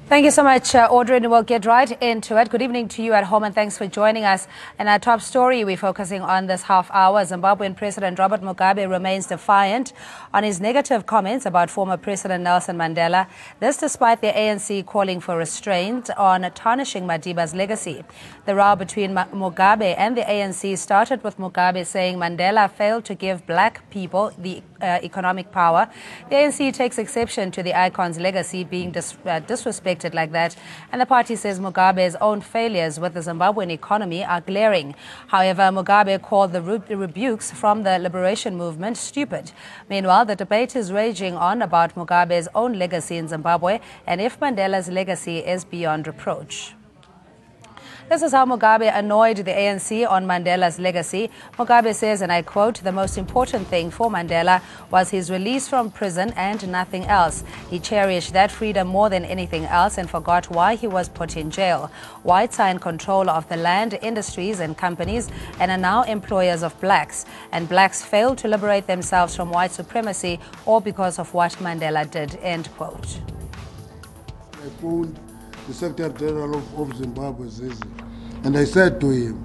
Thank you so much, Audrey, and we'll get right into it. Good evening to you at home, and thanks for joining us. And our top story we're focusing on this half hour, Zimbabwean President Robert Mugabe remains defiant on his negative comments about former President Nelson Mandela. This despite the ANC calling for restraint on tarnishing Madiba's legacy. The row between Mugabe and the ANC started with Mugabe saying Mandela failed to give black people the economic power. The ANC takes exception to the icon's legacy being disrespected like that, and the party says Mugabe's own failures with the Zimbabwean economy are glaring. However, Mugabe called the rebukes from the liberation movement stupid. Meanwhile, the debate is raging on about Mugabe's own legacy in Zimbabwe and if Mandela's legacy is beyond reproach. This is how Mugabe annoyed the ANC on Mandela's legacy. Mugabe says, and I quote, "The most important thing for Mandela was his release from prison and nothing else. He cherished that freedom more than anything else and forgot why he was put in jail. Whites are in control of the land, industries and companies and are now employers of blacks. And blacks failed to liberate themselves from white supremacy or because of what Mandela did," end quote. The Secretary General of Zimbabwe says, and I said to him,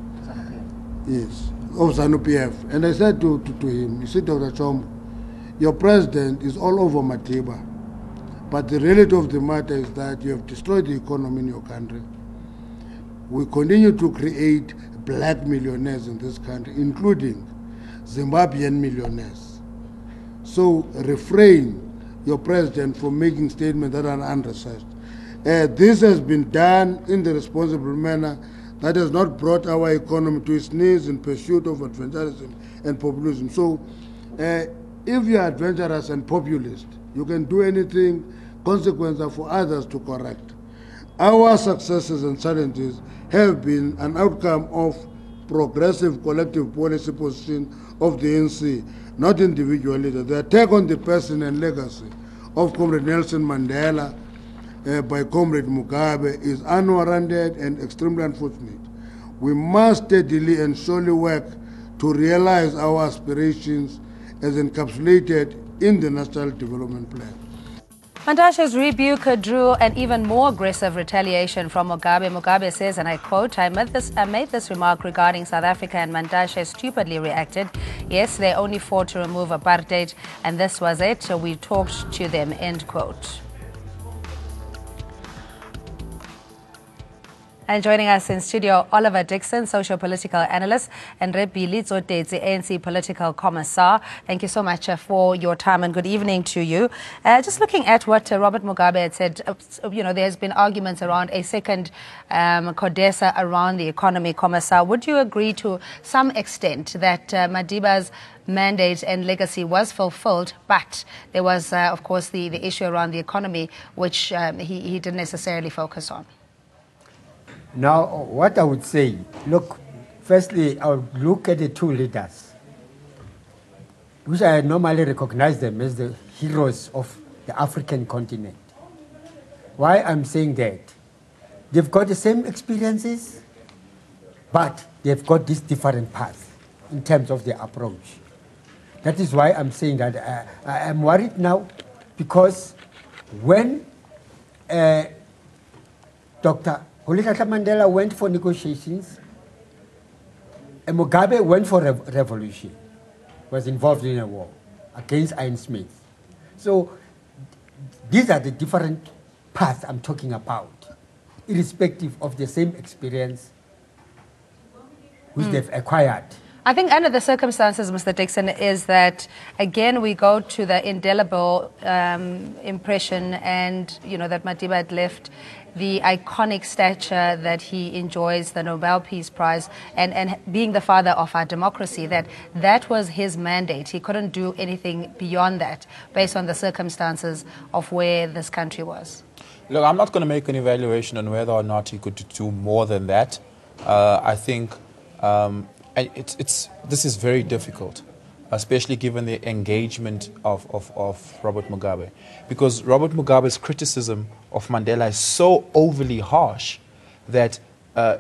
yes, of ZANU-PF, and I said to him, you see, Dr. Chombo, your president is all over Madiba, but the reality of the matter is that you have destroyed the economy in your country. We continue to create black millionaires in this country, including Zimbabwean millionaires. So refrain, your president, from making statements that are unresearched. This has been done in the responsible manner that has not brought our economy to its knees in pursuit of adventurism and populism. So if you are adventurous and populist, you can do anything, consequences are for others to correct. Our successes and challenges have been an outcome of progressive collective policy position of the ANC, not individual leaders. The attack on the person and legacy of Comrade Nelson Mandela by Comrade Mugabe is unwarranted and extremely unfortunate. We must steadily and surely work to realize our aspirations as encapsulated in the National Development Plan. Mandashe's rebuke drew an even more aggressive retaliation from Mugabe. Mugabe says, and I quote, I made this remark regarding South Africa and Mandashe stupidly reacted. Yes, they only fought to remove apartheid and this was it. We talked to them, end quote. And joining us in studio, Oliver Dixon, socio-political analyst, and Rebili Zodezi, ANC political commissar. Thank you so much for your time and good evening to you. Just looking at what Robert Mugabe had said, there's been arguments around a second CODESA around the economy, commissar. Would you agree to some extent that Madiba's mandate and legacy was fulfilled, but there was, of course, the issue around the economy, which he didn't necessarily focus on? Now, what I would say, look, firstly, I would look at the two leaders, which I normally recognize them as the heroes of the African continent. Why I'm saying that? They've got the same experiences, but they've got this different path in terms of their approach. That is why I'm saying that I am worried now, because when Dr. Mandela went for negotiations, and Mugabe went for revolution, was involved in a war against Ian Smith. So these are the different paths I'm talking about, irrespective of the same experience which they've acquired. I think under the circumstances, Mr. Dixon, is that, again, we go to the indelible impression and, that Madiba had left the iconic stature that he enjoys, the Nobel Peace Prize, and being the father of our democracy, that was his mandate. He couldn't do anything beyond that based on the circumstances of where this country was. Look, I'm not going to make an evaluation on whether or not he could do more than that. I think this is very difficult, especially given the engagement of Robert Mugabe. Because Robert Mugabe's criticism of Mandela is so overly harsh that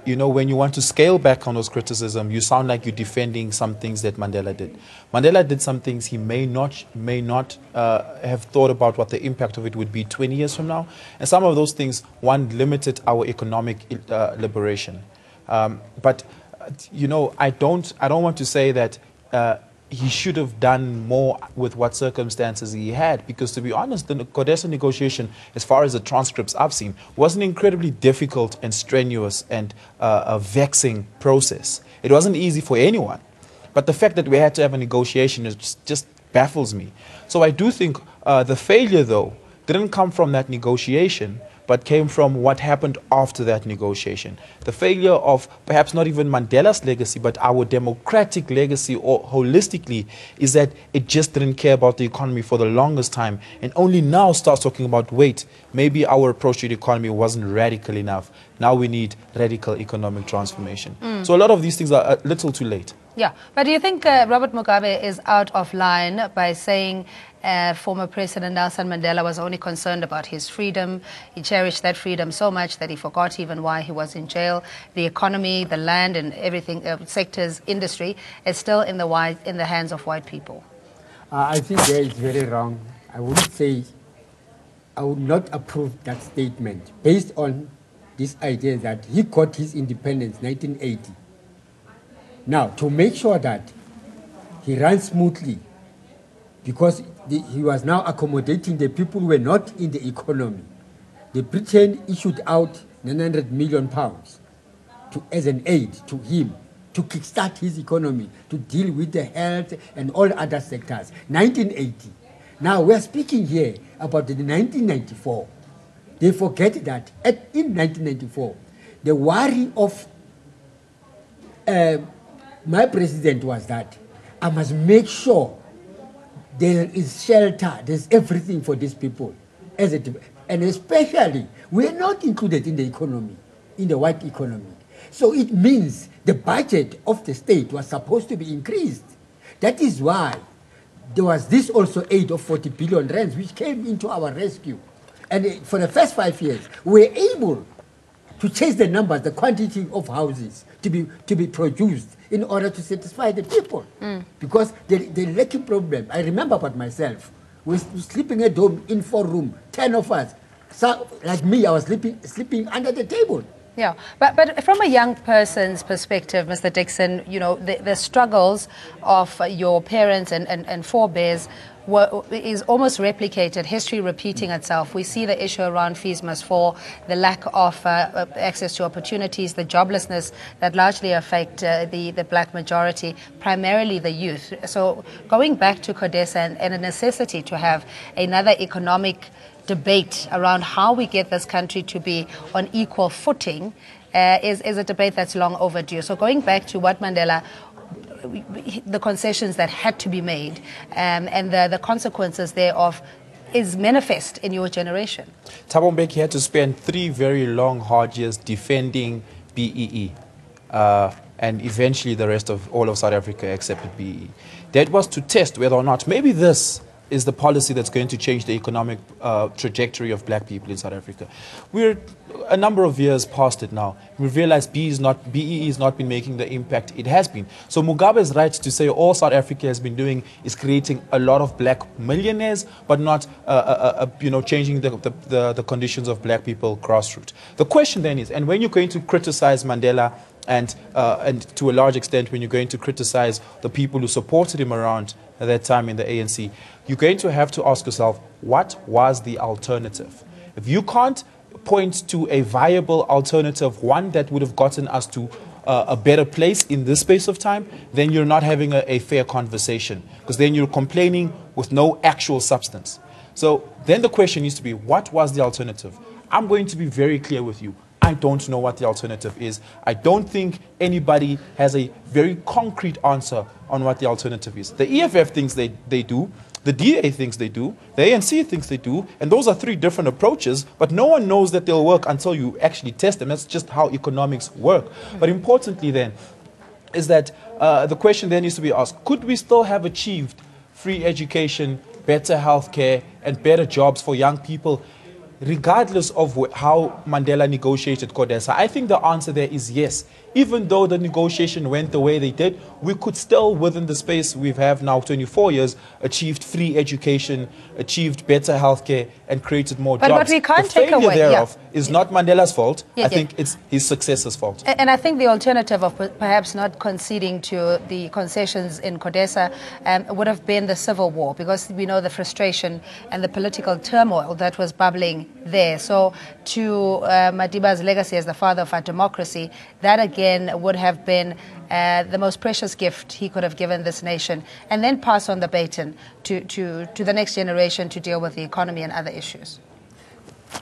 you know, when you want to scale back on those criticism, you sound like you're defending some things that Mandela did. Mandela did some things he may not have thought about what the impact of it would be 20 years from now. And some of those things, one, limited our economic liberation. But, you know, I don't want to say that he should have done more with what circumstances he had, because to be honest, the CODESA negotiation, as far as the transcripts I've seen, was an incredibly difficult and strenuous and a vexing process. It wasn't easy for anyone. But the fact that we had to have a negotiation just baffles me. So I do think the failure, though, didn't come from that negotiation, but came from what happened after that negotiation. The failure of perhaps not even Mandela's legacy, but our democratic legacy, or holistically, is that it just didn't care about the economy for the longest time, and only now starts talking about, wait, maybe our approach to the economy wasn't radical enough. Now we need radical economic transformation. So a lot of these things are a little too late. Yeah, but do you think Robert Mugabe is out of line by saying former President Nelson Mandela was only concerned about his freedom? He cherished that freedom so much that he forgot even why he was in jail. The economy, the land and everything, sectors, industry is still in the hands of white people. I think that is very wrong. I would not approve that statement based on this idea that he got his independence in 1980. Now, to make sure that he ran smoothly, because he was now accommodating the people who were not in the economy, the Britain issued out £900 million as an aid to him to kickstart his economy, to deal with the health and all other sectors. 1980. Now, we're speaking here about the 1994. They forget that in 1994, the worry of my president was that I must make sure there is shelter, there's everything for these people. And especially, we're not included in the economy, in the white economy. So it means the budget of the state was supposed to be increased. That is why there was this also aid of 40 billion rands, which came into our rescue. And for the first 5 years, we were able to chase the numbers, the quantity of houses to be produced in order to satisfy the people. Because the lacking problem, I remember about myself, we were sleeping at home in 4 rooms, 10 of us. So, like me, I was sleeping under the table. Yeah, but from a young person's perspective, Mr. Dixon, you know, the struggles of your parents and forebears is almost replicated, history repeating itself. We see the issue around fees must fall, the lack of access to opportunities, the joblessness that largely affect the black majority, primarily the youth. So going back to CODESA and a necessity to have another economic debate around how we get this country to be on equal footing is a debate that's long overdue. So going back to what Mandela, the concessions that had to be made and the consequences thereof is manifest in your generation. Thabo Mbeki had to spend 3 very long, hard years defending BEE. And eventually the rest of all of South Africa accepted BEE. That was to test whether or not maybe this is the policy that's going to change the economic trajectory of black people in South Africa. We're a number of years past it now. We've realized BEE has not been making the impact it has been. So Mugabe's right to say all South Africa has been doing is creating a lot of black millionaires, but not changing the conditions of black people grassroots. The question then is, and when you're going to criticize Mandela and to a large extent when you're going to criticize the people who supported him around at that time in the ANC, you're going to have to ask yourself, what was the alternative? If you can't point to a viable alternative, one that would have gotten us to a better place in this space of time, then you're not having a fair conversation, because then you're complaining with no actual substance. So then the question needs to be, what was the alternative? I'm going to be very clear with you. I don't know what the alternative is. I don't think anybody has a very concrete answer on what the alternative is. The EFF thinks they do, the DA thinks they do, the ANC thinks they do, and those are 3 different approaches, but no one knows that they'll work until you actually test them. That's just how economics work. But importantly then, is that the question then needs to be asked, could we still have achieved free education, better healthcare, and better jobs for young people regardless of how Mandela negotiated CODESA? I think the answer there is yes. Even though the negotiation went the way they did, we could still, within the space we have now, 24 years, achieved free education, achieved better healthcare, and created more jobs. But we can't the take away thereof is not Mandela's fault. Yeah, I think it's his successor's fault. And I think the alternative of perhaps not conceding to the concessions in CODESA would have been the civil war, because we know the frustration and the political turmoil that was bubbling there. So to Madiba's legacy as the father of our democracy, that again would have been the most precious gift he could have given this nation, and then pass on the baton to the next generation to deal with the economy and other issues.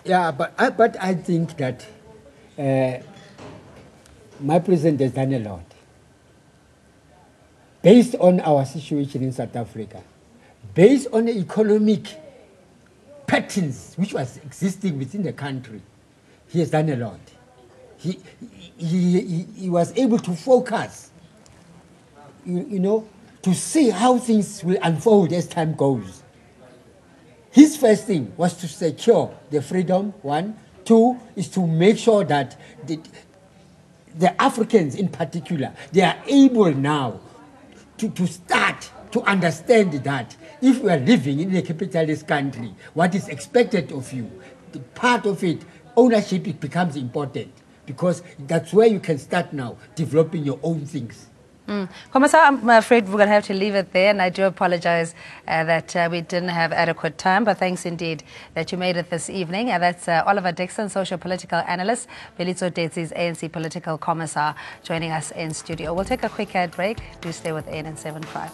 Yeah, but I think that my president has done a lot. Based on our situation in South Africa, based on the economic patterns which was existing within the country, he has done a lot. He was able to focus, you know, to see how things will unfold as time goes. His first thing was to secure the freedom, one. Two is to make sure that the Africans in particular, they are able now to start to understand that if we are living in a capitalist country, what is expected of you, the part of it, ownership, it becomes important, because that's where you can start now developing your own things. Kommissar, I'm afraid we're going to have to leave it there, and I do apologize that we didn't have adequate time, but thanks indeed that you made it this evening. And that's Oliver Dixon, socio-political analyst, Belitso Detsi's ANC political commissar, joining us in studio. We'll take a quick ad break. Do stay with ANC 75.